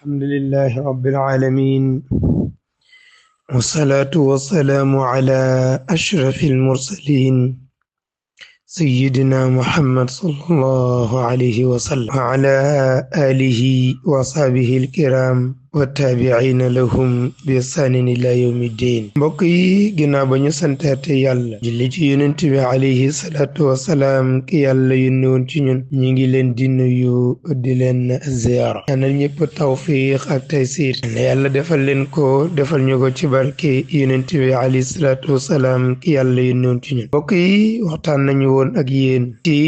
الحمد لله رب العالمين والصلاة والسلام على أشرف المرسلين سيدنا محمد صلى الله عليه وسلم وعلى آله وصحبه الكرام والتابعين لهم بإحسان إلى يوم الدين بقي جنا بني سنتات يالا جلي ci yonent bi alayhi salatu wassalam ki yàlla yónni woon ci ñun ñi ngi leen di nuyu di leen ziyaara ñaanal ñëpp tawfiq ak taysir ne yàlla defal leen ko defal ñu ko ci barke yonent bi alayhi salatu wassalam ki yàlla yónni woon ci ñun mbokk yi waxtaan nañu woon ak yéen ci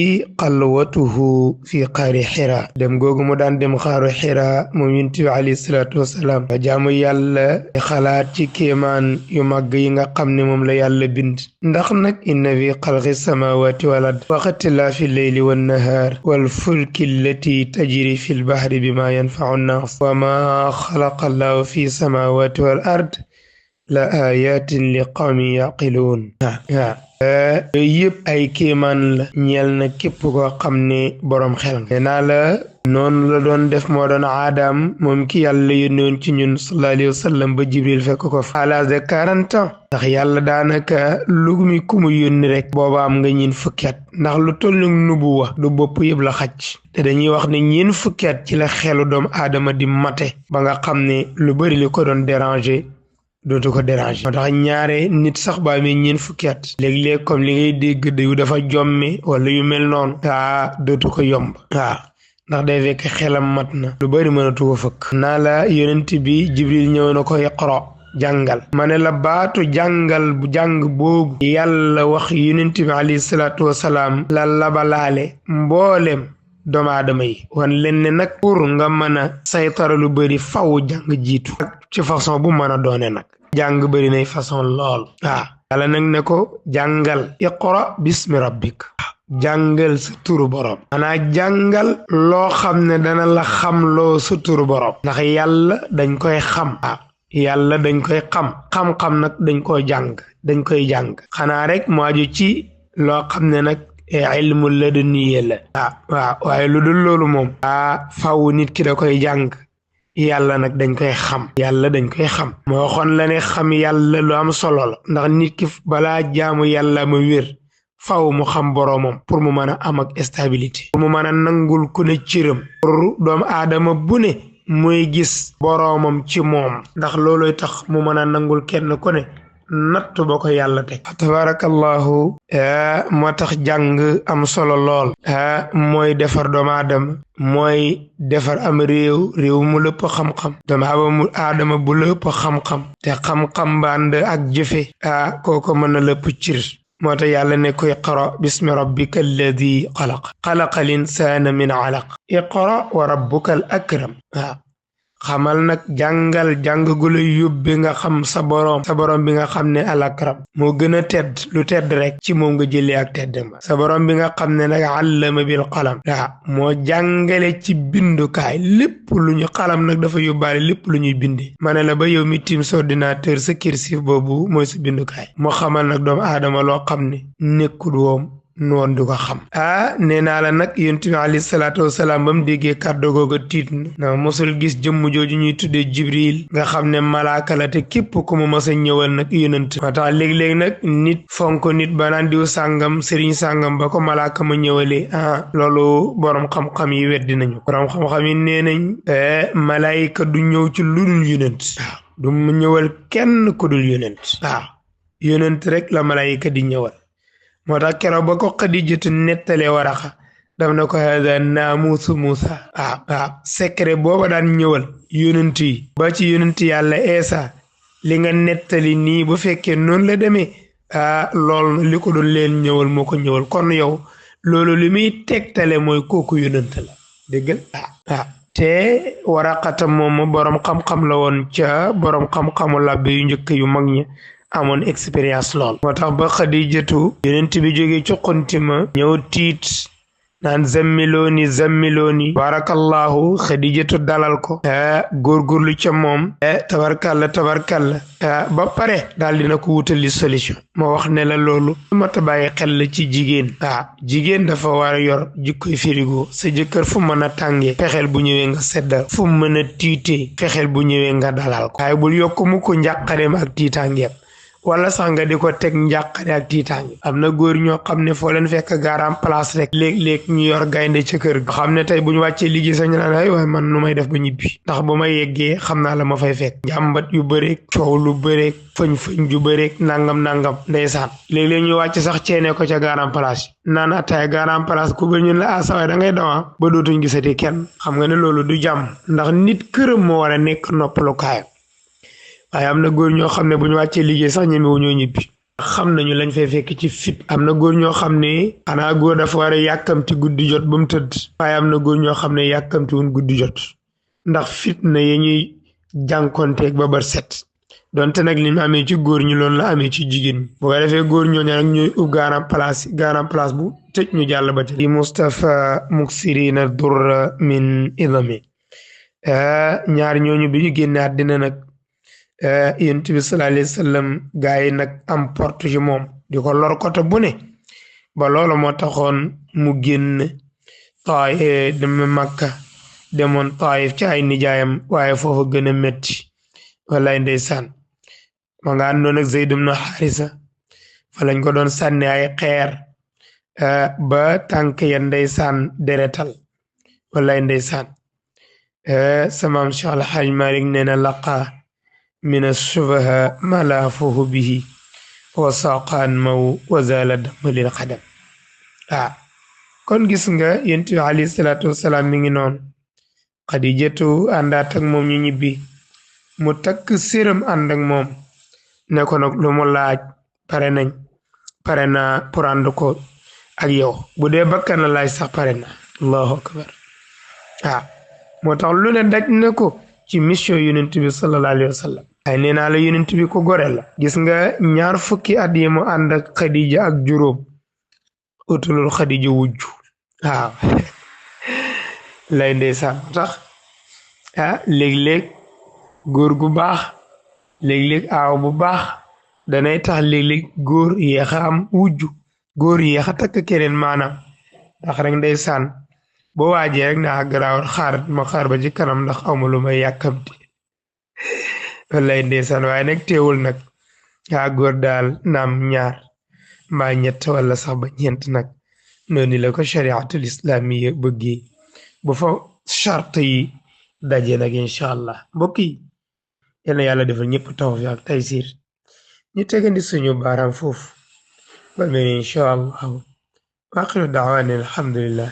xalwatuhu fi xaari xira dem googu mu daan dem xaaru xira moom yonent bi alayhi salatu wasalaam ba jaamu yàlla xalaat ci kéemaan yu màgg yi nga xam ne moom la yàlla bind ndax nag inna fi xalqi samawati wal ard wa ixtilaafi leyli wan nahaar wal fulki allati tajri fi lbahri bima yanfau nnaas wa ma xalaqa allahu fi samawati wal ard la ayatin li qawmin yaqiluun yooyu yëpp ay kéemaan la ñeel na képp koo xam ne boroom xel nga nee naa la noonu la doon def moo doon aadaam moom ki yàlla yónnoon ci ñun sallallahu alayhi wa sallam ba jibril fekk ko fa à l'âge de 40 ans ndax yàlla daanaka lu mi ku mu yónni rek booba am nga ñeen fukki at ndax lu tollu nubuwa du bopp yëpp la xaj te dañuy wax ne ñeen fukki at ci la xelu doomu aadama di mate ba nga xam ne lu bari li ko doon déranger dootu ko déranger moo tax ñaare nit sax ba amee ñeen fukki at léeg-léeg comme li ngay dégg yu dafa jomme wala yu mel noonu dootu ko yomb ndax day fekk xelam mat na lu bari mënatu ko fëkk naa la yonent bi jibril ñëw na ko iqra jàngal ma ne la baatu jàngal bu jàng boobu yàlla wax yonent bi alayhi salaatu wasalaam la labalaale mboolem doomu aadama yi wan leen ne nag pour nga mën a saytara lu bari faw jàng jiitu ci façon bu mën a doone nag jàng bari nay façon lool yàlla nag ne ko jàngal iqra bismi rabbik jàngal sa turu borom maanaa jàngal loo xam ne dana la xam loo sa turu borom ndax yàlla dañ koy xam yàlla dañ koy xam-xam nag dañ koy jàng xanaa rek mu aju ci loo xam ne nag ilmu ladunniya la waaye lu dul loolu moom faw nit ki da koy jàng yàlla nag dañ koy xam moo waxoon la ne xam yàlla lu am solo la ndax nit ki balaa jaamu yàlla ma wér faw mu xam boroomam pour mu mën a am ak stabilité pour mu mën a nangul ku ne cëram pour doomu aadama bu ne muy gis boroomam ci moom ndax looloy tax mu mën a nangul kenn ku ne natt ba ko yàlla teg tabarakallahu moo tax jàng am solo lool mooy defar doomu aadama mooy defar am réew mu lëpp xam-xam doomu aadama bu lëpp xam-xam te xam-xam bànd ak jëfe kooko mën na lëpp cir moo tax yàlla ne ko iqra bismi rabbika alladi xalaqa al insana min alaq iqra wa rabbuka al akram xamal nag jàng gu la yóbbe nga xam sa borom bi nga xam ne al akram moo gën a tedd lu tedd rek ci moom nga jëlee ak tedd ma sa borom bi nga xam ne nag allama bil qalam moo jàngale ci bindukaay lépp lu ñu qalam nag dafa yóbbaale lépp lu ñuy bindi ma ne la ba yow mi tiim sa ordinateur sa cursif boobu mooy sa bindukaay moo xamal nag doomu aadama loo xam ne nekkul woom noon du ko xam nee naa la nag yonent bi alayhi salaatu wasalaam ba mu déggee kàddu googu tiit na mosul gis jëmm jooju ñuy tuddee jibril nga xam ne malaaka la te képp ku mu mës a ñëwal nag yonent moo tax léeg-léeg nag nit fonk nit ba naan diw sàngam sëriñ sàngam ba ko malaaka ma ñëwalee loolu borom xam-xam yi weddi nañu borom xam-xam yi nee nañ malaayika du ñëw ci lu dul yonent du mu ñëwal kenn ku dul yonent yonent rek la malaayika di ñëwal moo tax keroog ba ko Xadijatu nettalee Waraxa daf na ko hada naamuusu Muusa secret booba daan ñëwal yonent yi ba ci yonent yàlla Eesa li nga nettali nii bu fekkee noonu la demee loolu li ko doon leen ñëwal moo ko ñëwal kon yow loolu li muy tegtale mooy kooku yonent la déggal te Waraqata moom boroom xam-xam la woon ca boroom xam-xamu labbe yu njëkk yu mag ñi amoon expérience lool moo tax ba Xadijatu yonent bi jógee ci xunti ma ñëw tiit naan zammilooni barakallahu Xadijatu dalal ko góorgóorlu ca moom tabarkalla ba pare daal dina ko wutali solution moo wax ne la loolu mata bàyyi xel la ci jigéen jigéen dafa war a yor jikkoy firigo sa jëkkër fu mën a tàngee fexeel bu ñëwee nga seddal fu mën a tiitee fexeel bu ñëwee nga dalal ko waaye bul yokk mu ko njàqareem ak tiitaangeem wala sax nga di ko teg njàqare ak tiitaange am na góor ñoo xam ne foo leen fekk garam place rek léeg-léeg ñu yor gaynde ca kër ga xam ne tey bu ñu wàccee liggéey sax ñu naan ay waaye man nu may def ba ñibbi ndax bu ma yeggee xam naa la ma fay fekk njàmbat yu bëreeg coow lu bëreeg fëñ ju bëreeg nangam ndeysaan léeg-léeg ñu wàcc sax ceene ko ca garam place yi naan ataay garam place ku ba ñun la sawaay da ngay dawa ba dootuñ gisati kenn xam nga ne loolu du jàmm ndax nit këram moo war a nekk noppalukaayam waaye am na góor ñoo xam ne bu ñu wàccee liggéey sax ñemewu ñoo ñibbi xam nañu lañ fay fekk ci fit am na góor ñoo xam ne xanaa góor dafa war a yàkkamti guddi jot ba mu tëdd waaye am na góor ñoo xam ne yàkkamti woon guddi jot ndax fitna ya ñuy jànkonteeg ba bër set donte nag li mu amee ci góor ñi loolu la amee ci jigéen ñi bu ko defee góor ñooñu nag ñooy ub garam place bu tëj ñu jàll ba tey Mustafa muksirina durra min idami ñaar ñooñu bi ñu génne àddina nag yonent bi sallallahu alayhi wa sallam gaa yi nag am porte ci moom di ko lor côté bu ne ba loolu moo taxoon mu génn Taayif dem Makka demoon Taayif ci ay nijaayam waaye foofu gën a métti wallaay ndeysaan ma nga àndoon ak Zayd ibn Haarisa fa lañ ko doon sànni ay xeer ba tànk ya ndeysaan deretal wallaay ndeysaan samaam Cheikh Al Hajj Malik nee na laqa min as-subaha ma laafuhu bihi wa saqaan maw wa zala dama lil xadam kon gis nga yonent bi alayhi salaatu wasalaam mi ngi noonu Xadijatu àndaat ak moom ñu ñibbi mu takk séram ànd ak moom ne ko nag lu mu laaj pare na pour ànd ko ak yow bu dee bakkan la laaj sax pare na allahu akbar moo tax lu ne daj na ko ci mission yonent bi sallallahu alayhi wa sallam ay nee naa la yonent bi ko gore la gis nga 20 at yi mu ànd ak Xadija ak juróom utulul Xadija wujju lay ndeysaan tax léeg-léeg góor gu baax léeg-léeg aaw bu baax danay tax léeg-léeg góor yéex a am wujju góor yéex a takk keneen maanaam ndax rek ndeysaan boo waajee rek naa garaawal xaar ba ci kanam ndax awma lu may yàkkamti wallaay ndeysaan waaye nag teewul nag góor daal naam ñaar mbaa ñett wala sax ba ñeent nag noonu la ko shariatul islamiya bëggee bu fa charte yi daje nag incha allah mbokk yi yal na yàlla defal ñëpp tawfiq ak taysir ñu tegandi suñu baaraam foofu ba mel incha allah wa axiru daawaana alhamdulillah